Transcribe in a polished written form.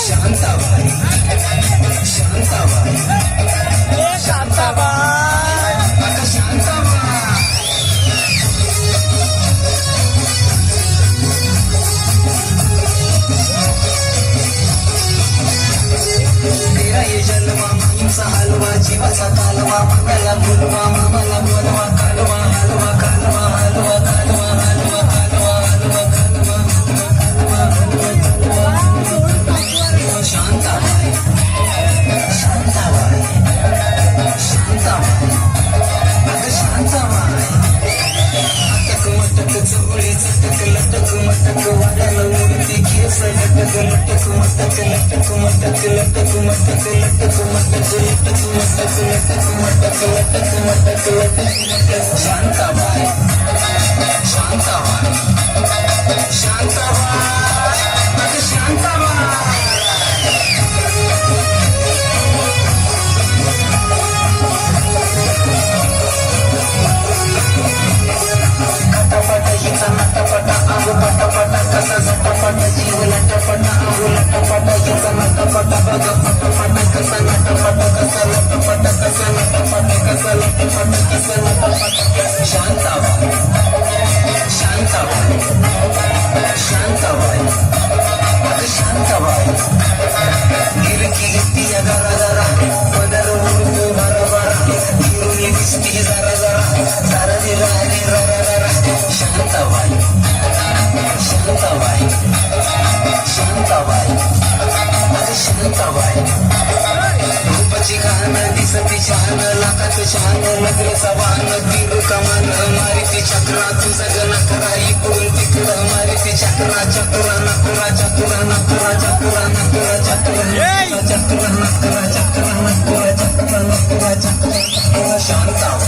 शांताबाई शांताबाई शांताबाई अगं शांताबाई तेरा ये जलवा माईचा हलवा जीवाचा कालवा मंगला बोलवा मामाला बोलवा कालवा हलवा कालवा हलवा कालवा हलवा कालवा हलवा कालवा शांताबाई शांताबाई शांताबाई अगं शांताबाई अटक मटक चवळी चटक लटक मटक वाड्याला मूर्ती केस लटक लटक मटक लटक मटक लटक मटक लटक मटक लटक मटक लटक मटक लटक मटक लटक शांताबाई शांताबाई शांताबाई अगं शांताबाई पटापट हिचा नटापटा अंग पटापटा कसा झटापट जीव लटापटा अंग लटापटा हिचा नटापटा बघ पटापट कसा नटापट कसा लटापट कसा नटापट कसा लटापट कसा नटापट शांताबाई शांताबाई शांताबाई अगं शांताबाई गिरकी घेती या जरा जरा पदर उडतो बरोबर गिरून दिसती जरा जरा जरा जरा जरा जरा शांताबाई शांताबाई शांताबाई अरे शांताबाई रूपाची घाण दिसती छान लाखात छान नगरेचा वाहन तीर कमान मारिती चक्रा तुझा नकरा इकडून तिकडं मारिती चक्रा चक्रा नकरा चक्रा नकरा चक्रा नकरा चक्रा चक्रा नकरा चक्रा नकरा चक्रा नकरा चक्रा शांताबाई